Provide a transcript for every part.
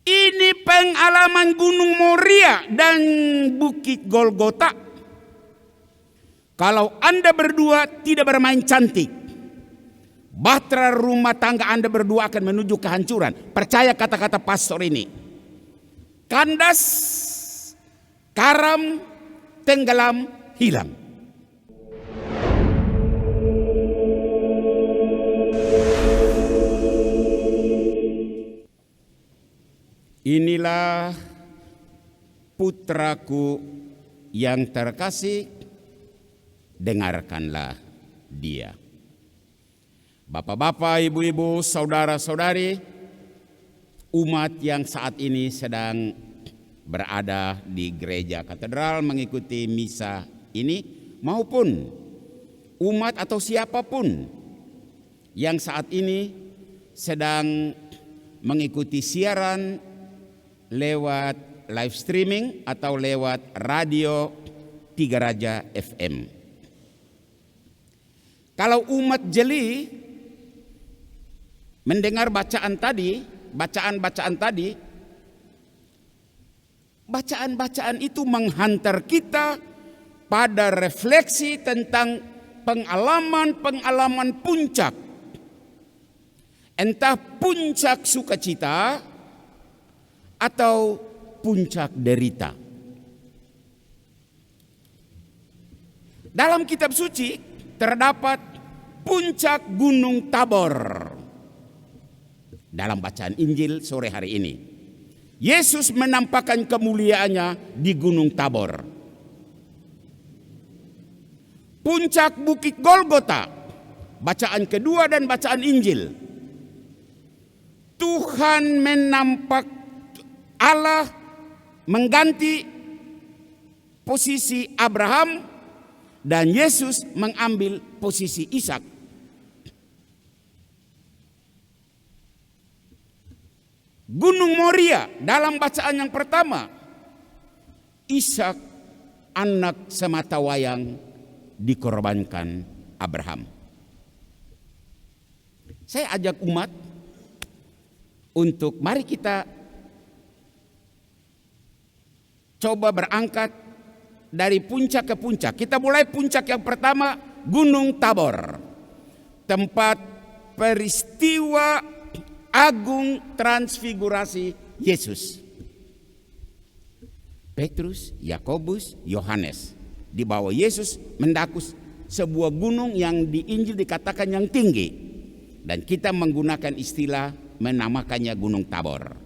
Ini pengalaman Gunung Moria dan Bukit Golgota. Kalau Anda berdua tidak bermain cantik, bahtera rumah tangga Anda berdua akan menuju kehancuran. Percaya kata-kata pastor ini. Kandas, karam, tenggelam, hilang. Inilah putraku yang terkasih, dengarkanlah dia. Bapak-bapak, ibu-ibu, saudara-saudari, umat yang saat ini sedang berada di gereja katedral mengikuti misa ini, maupun umat atau siapapun yang saat ini sedang mengikuti siaran lewat live streaming atau lewat radio Tiga Raja FM. Kalau umat jeli mendengar bacaan tadi, bacaan itu menghantar kita pada refleksi tentang pengalaman puncak. Entah puncak sukacita atau puncak derita. Dalam kitab suci terdapat puncak Gunung Tabor. Dalam bacaan Injil sore hari ini, Yesus menampakkan kemuliaannya di Gunung Tabor. Puncak Bukit Golgota, bacaan kedua dan bacaan Injil. Tuhan Allah mengganti posisi Abraham dan Yesus mengambil posisi Ishak. Gunung Moria dalam bacaan yang pertama, Ishak anak sematawayang dikorbankan Abraham. Saya ajak umat untuk mari kita coba berangkat dari puncak ke puncak. Kita mulai puncak yang pertama, Gunung Tabor. Tempat peristiwa agung transfigurasi Yesus. Petrus, Yakobus, Yohanes dibawa Yesus mendaki sebuah gunung yang di Injil dikatakan yang tinggi. Dan kita menggunakan istilah menamakannya Gunung Tabor.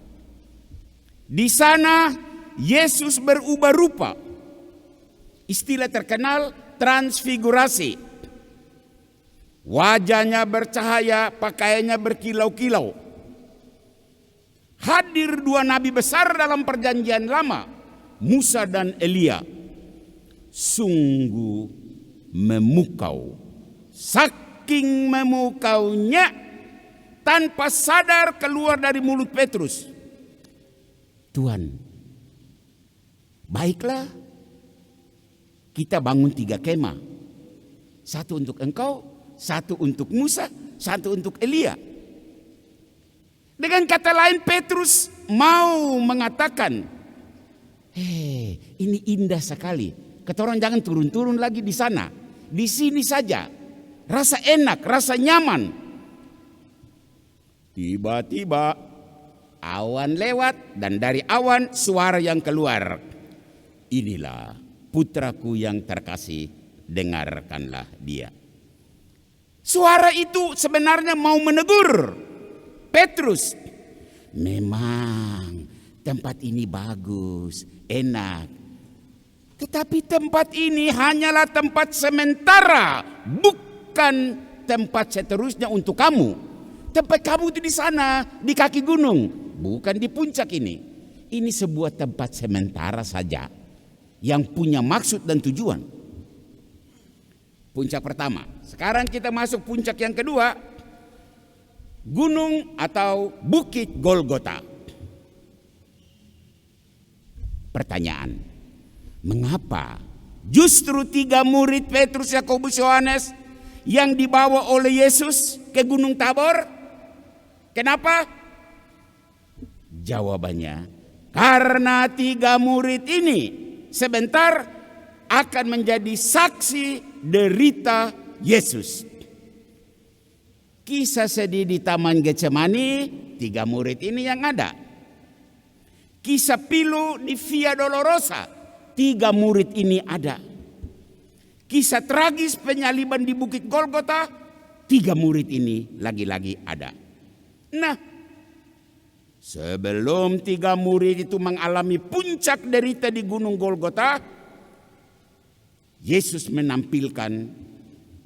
Di sana Yesus berubah rupa. Istilah terkenal transfigurasi. Wajahnya bercahaya, pakaiannya berkilau-kilau. Hadir dua nabi besar dalam perjanjian lama, Musa dan Elia. Sungguh memukau. Saking memukaunya, tanpa sadar keluar dari mulut Petrus, Tuhan, baiklah, kita bangun 3 kemah. Satu untuk engkau, satu untuk Musa, satu untuk Elia. Dengan kata lain, Petrus mau mengatakan, ini indah sekali. Kata orang, jangan turun-turun lagi di sana. Di sini saja. Rasa enak, rasa nyaman. Tiba-tiba awan lewat dan dari awan suara yang keluar. Inilah putraku yang terkasih, dengarkanlah dia. Suara itu sebenarnya mau menegur Petrus. Memang tempat ini bagus, enak. Tetapi tempat ini hanyalah tempat sementara, bukan tempat seterusnya untuk kamu. Tempat kamu itu di sana, di kaki gunung, bukan di puncak ini. Ini sebuah tempat sementara saja yang punya maksud dan tujuan. Puncak pertama. Sekarang kita masuk puncak yang kedua, gunung atau Bukit Golgota. Pertanyaan, mengapa justru 3 murid Petrus, Yakobus, Yohanes yang dibawa oleh Yesus ke Gunung Tabor? Kenapa? Jawabannya, karena 3 murid ini sebentar akan menjadi saksi derita Yesus. Kisah sedih di Taman Getsemani, 3 murid ini yang ada. Kisah pilu di Via Dolorosa, 3 murid ini ada. Kisah tragis penyaliban di Bukit Golgota, 3 murid ini lagi-lagi ada. Nah, sebelum 3 murid itu mengalami puncak derita di Gunung Golgota, Yesus menampilkan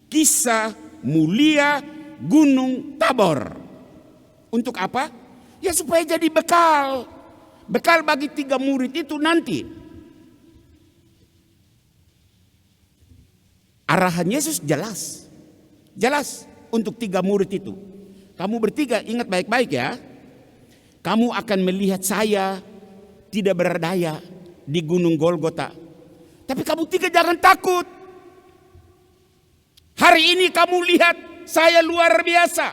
kisah mulia Gunung Tabor. Untuk apa? Ya supaya jadi bekal. Bekal bagi 3 murid itu nanti. Arahan Yesus jelas. Jelas untuk 3 murid itu. Kamu bertiga ingat baik-baik ya. Kamu akan melihat saya tidak berdaya di Gunung Golgota. Tapi kamu 3 jangan takut. Hari ini kamu lihat saya luar biasa.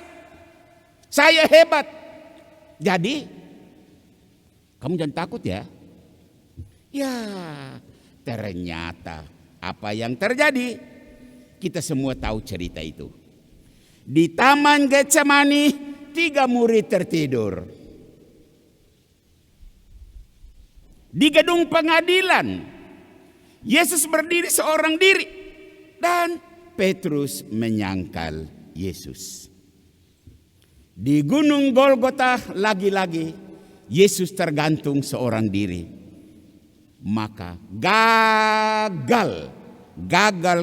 Saya hebat. Jadi kamu jangan takut ya. Ya, ternyata apa yang terjadi? Kita semua tahu cerita itu. Di Taman Getsemani 3 murid tertidur. Di gedung pengadilan Yesus berdiri seorang diri dan Petrus menyangkal Yesus. Di Gunung Golgota lagi-lagi Yesus tergantung seorang diri. Maka gagal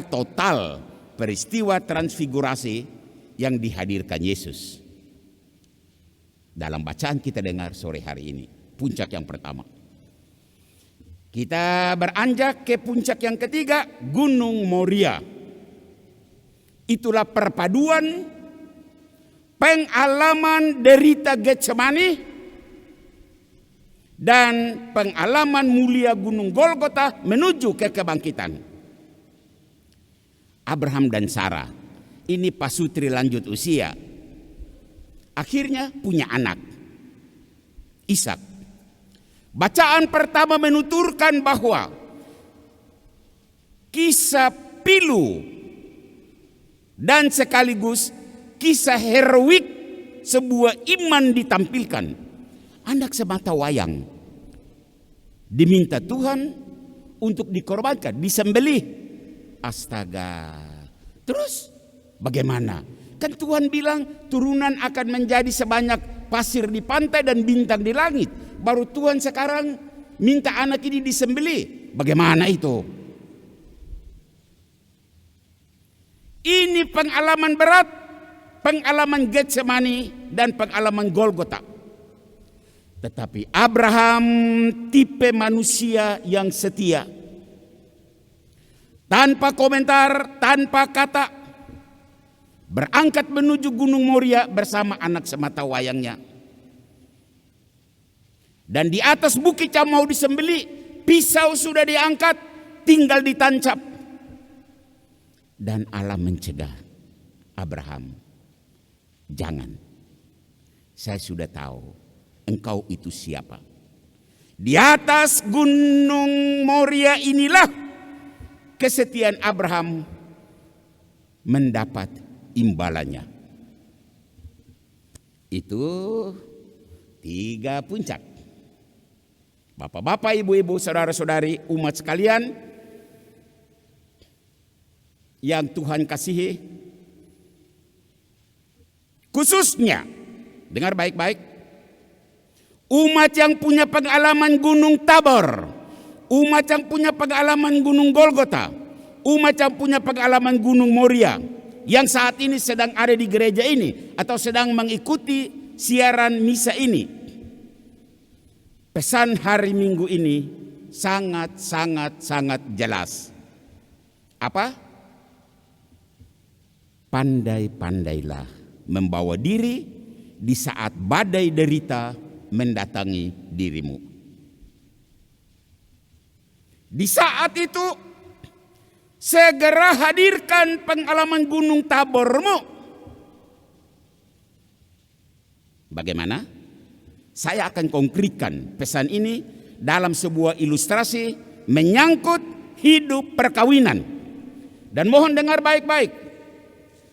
total peristiwa transfigurasi yang dihadirkan Yesus. Dalam bacaan kita dengar sore hari ini, puncak yang pertama. Kita beranjak ke puncak yang ketiga, Gunung Moria. Itulah perpaduan pengalaman derita Getsemani dan pengalaman mulia Gunung Golgota menuju ke kebangkitan. Abraham dan Sarah, ini pasutri lanjut usia, akhirnya punya anak, Ishak. Bacaan pertama menuturkan bahwa kisah pilu dan sekaligus kisah heroik sebuah iman ditampilkan. Anak semata wayang diminta Tuhan untuk dikorbankan, disembelih. Astaga. Terus bagaimana? Kan Tuhan bilang turunan akan menjadi sebanyak pasir di pantai dan bintang di langit. Baru Tuhan sekarang minta anak ini disembelih. Bagaimana itu? Ini pengalaman berat, pengalaman Getsemani dan pengalaman Golgota. Tetapi Abraham tipe manusia yang setia. Tanpa komentar, tanpa kata, berangkat menuju Gunung Moria bersama anak semata wayangnya. Dan di atas bukit yang mau disembelih, pisau sudah diangkat, tinggal ditancap. Dan Allah mencegah Abraham, jangan. Saya sudah tahu engkau itu siapa. Di atas Gunung Moria inilah kesetiaan Abraham mendapat imbalannya. Itu 3 puncak. Bapak-bapak, ibu-ibu, saudara-saudari, umat sekalian yang Tuhan kasihi, khususnya dengar baik-baik, umat yang punya pengalaman Gunung Tabor, umat yang punya pengalaman Gunung Golgota, umat yang punya pengalaman Gunung Moria, yang saat ini sedang ada di gereja ini atau sedang mengikuti siaran misa ini. Pesan hari Minggu ini sangat jelas. Apa? Pandai-pandailah membawa diri di saat badai derita mendatangi dirimu. Di saat itu segera hadirkan pengalaman Gunung Tabormu. Bagaimana? Saya akan konkretkan pesan ini dalam sebuah ilustrasi menyangkut hidup perkawinan. Dan mohon dengar baik-baik.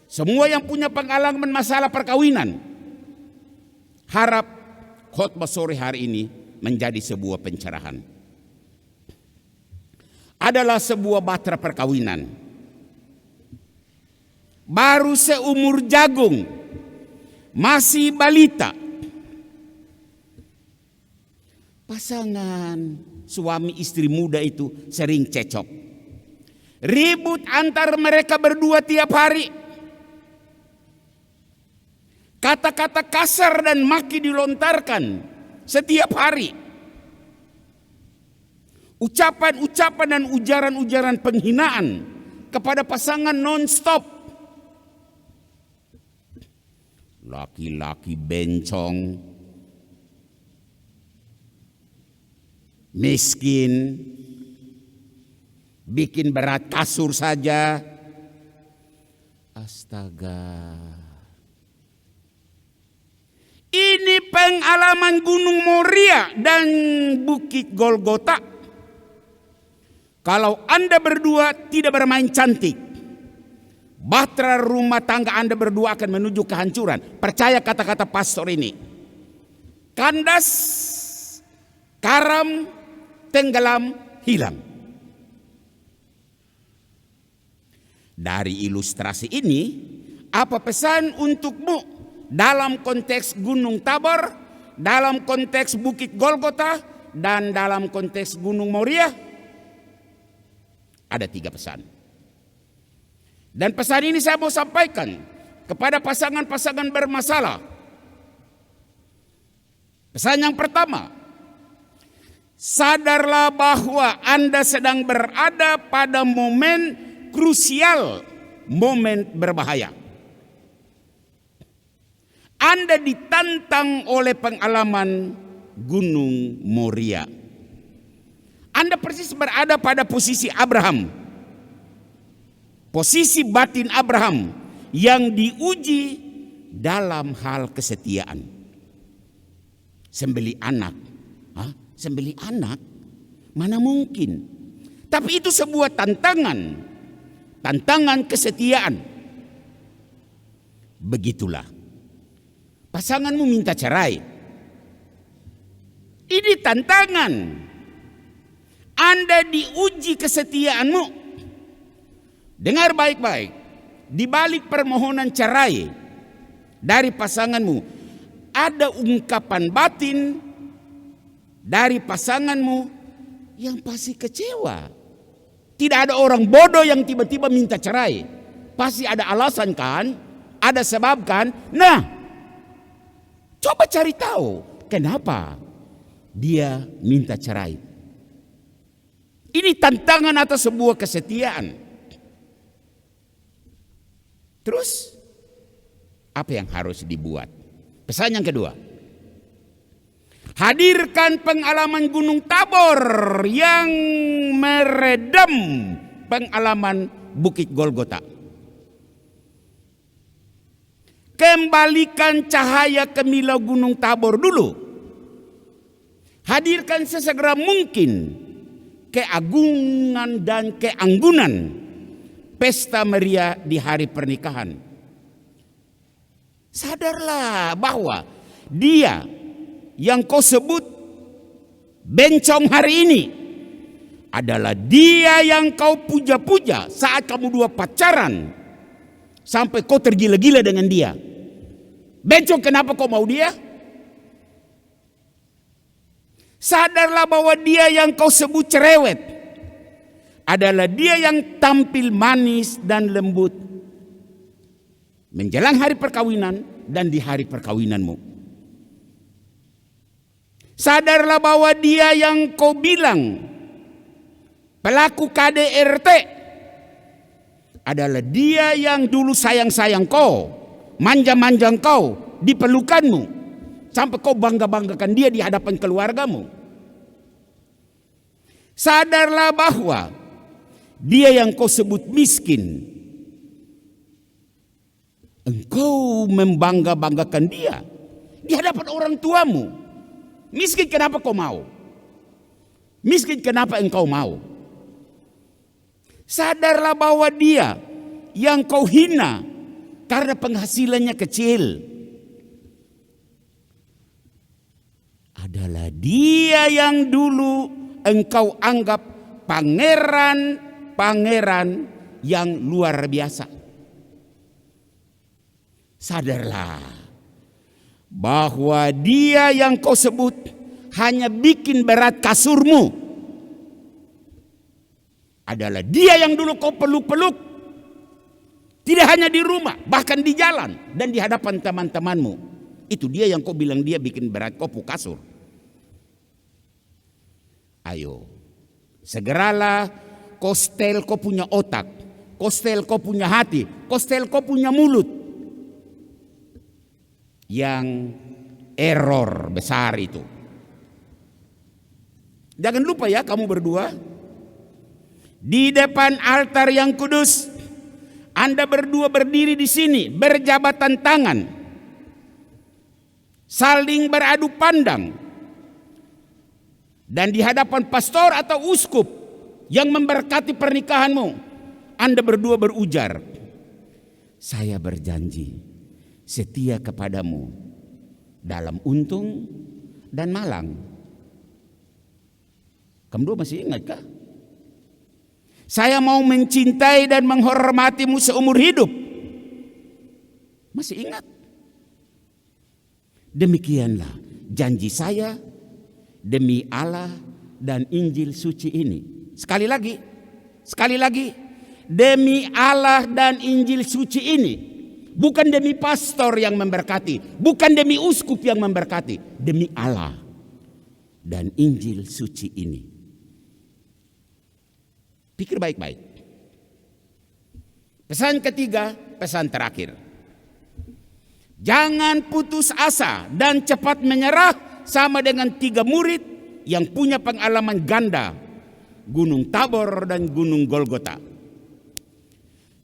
Semua yang punya pengalaman masalah perkawinan, harap khotbah sore hari ini menjadi sebuah pencerahan. Adalah sebuah batra perkawinan. Baru seumur jagung, masih balita. Pasangan suami istri muda itu sering cecok. Ribut antar mereka berdua tiap hari. Kata-kata kasar dan maki dilontarkan setiap hari. Ucapan-ucapan dan ujaran-ujaran penghinaan kepada pasangan non-stop. Laki-laki bencong, miskin, bikin berat kasur saja. Astaga. Ini pengalaman Gunung Moria dan Bukit Golgota. Kalau Anda berdua tidak bermain cantik, bahtera rumah tangga Anda berdua akan menuju kehancuran. Percaya kata-kata pastor ini. Kandas, karam, tenggelam, hilang. Dari ilustrasi ini, apa pesan untukmu dalam konteks Gunung Tabor, dalam konteks Bukit Golgota, dan dalam konteks Gunung Moria? Ada 3 pesan. Dan pesan ini saya mau sampaikan kepada pasangan-pasangan bermasalah. Pesan yang pertama, sadarlah bahwa Anda sedang berada pada momen krusial, momen berbahaya. Anda ditantang oleh pengalaman Gunung Moria. Anda persis berada pada posisi Abraham. Posisi batin Abraham yang diuji dalam hal kesetiaan. Sembelih anak. Hah? Sembelih anak? Mana mungkin? Tapi itu sebuah tantangan. Tantangan kesetiaan. Begitulah. Pasanganmu minta cerai. Ini tantangan. Anda diuji kesetiaanmu. Dengar baik-baik. Di balik permohonan cerai dari pasanganmu, ada ungkapan batin dari pasanganmu yang pasti kecewa. Tidak ada orang bodoh yang tiba-tiba minta cerai. Pasti ada alasan kan? Ada sebab kan? Nah, coba cari tahu kenapa dia minta cerai. Ini tantangan atas sebuah kesetiaan. Terus apa yang harus dibuat? Pesan yang kedua. Hadirkan pengalaman Gunung Tabor yang meredam pengalaman Bukit Golgota. Kembalikan cahaya kemilau Gunung Tabor dulu. Hadirkan sesegera mungkin keagungan dan keanggunan pesta meriah di hari pernikahan. Sadarlah bahwa dia yang kau sebut bencong hari ini adalah dia yang kau puja-puja saat kamu dua pacaran sampai kau tergila-gila dengan dia. Bencong, kenapa kau mau dia? Sadarlah bahwa dia yang kau sebut cerewet adalah dia yang tampil manis dan lembut menjelang hari perkawinan dan di hari perkawinanmu. Sadarlah bahwa dia yang kau bilang pelaku KDRT adalah dia yang dulu sayang-sayang kau, manja-manja kau di pelukanmu. Sampai kau bangga-banggakan dia di hadapan keluargamu. Sadarlah bahwa dia yang kau sebut miskin, engkau membangga-banggakan dia di hadapan orang tuamu. Miskin kenapa kau mau? Miskin kenapa engkau mau? Sadarlah bahwa dia yang kau hina karena penghasilannya kecil adalah dia yang dulu engkau anggap pangeran yang luar biasa. Sadarlah bahwa dia yang kau sebut hanya bikin berat kasurmu adalah dia yang dulu kau peluk-peluk, tidak hanya di rumah, bahkan di jalan dan di hadapan teman-temanmu. Itu dia yang kau bilang dia bikin berat kau kasur. Ayo, segeralah kau setel kau punya otak, kau setel kau punya hati, kau setel kau punya mulut yang error besar itu. Jangan lupa ya kamu berdua, di depan altar yang kudus, Anda berdua berdiri di sini berjabatan tangan, saling beradu pandang, dan di hadapan pastor atau uskup yang memberkati pernikahanmu, Anda berdua berujar, saya berjanji setia kepadamu dalam untung dan malang. Kamu dua masih ingat kah? Saya mau mencintai dan menghormatimu seumur hidup. Masih ingat? Demikianlah janji saya demi Allah dan Injil suci ini. Sekali lagi, demi Allah dan Injil suci ini. Bukan demi pastor yang memberkati, bukan demi uskup yang memberkati, demi Allah dan Injil suci ini. Pikir baik-baik. Pesan ketiga, pesan terakhir. Jangan putus asa dan cepat menyerah sama dengan 3 murid yang punya pengalaman ganda. Gunung Tabor dan Gunung Golgota.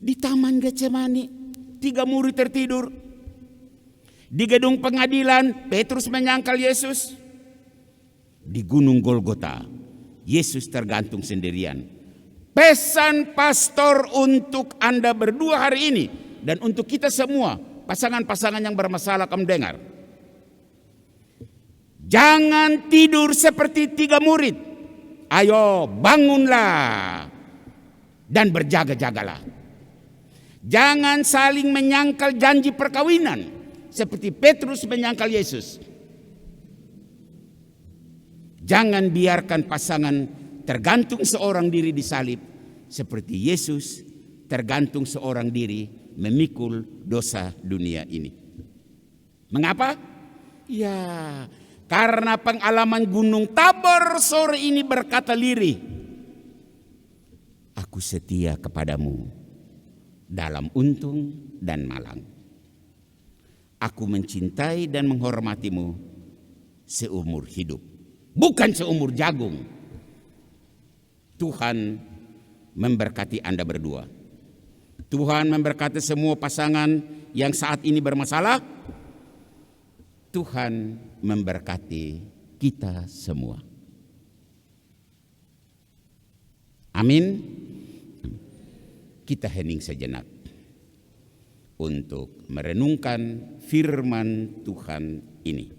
Di Taman Getsemani, 3 murid tertidur. Di gedung pengadilan, Petrus menyangkal Yesus. Di Gunung Golgota, Yesus tergantung sendirian. Pesan pastor untuk Anda berdua hari ini dan untuk kita semua, pasangan-pasangan yang bermasalah, kamu dengar. Jangan tidur seperti 3 murid. Ayo bangunlah dan berjaga-jagalah. Jangan saling menyangkal janji perkawinan seperti Petrus menyangkal Yesus. Jangan biarkan pasangan tergantung seorang diri di salib seperti Yesus tergantung seorang diri memikul dosa dunia ini. Mengapa? Ya, karena pengalaman Gunung Tabor sore ini berkata lirih, aku setia kepadamu dalam untung dan malang. Aku mencintai dan menghormatimu seumur hidup, bukan seumur jagung. Tuhan memberkati Anda berdua. Tuhan memberkati semua pasangan yang saat ini bermasalah. Tuhan memberkati kita semua. Amin. Kita hening sejenak untuk merenungkan firman Tuhan ini.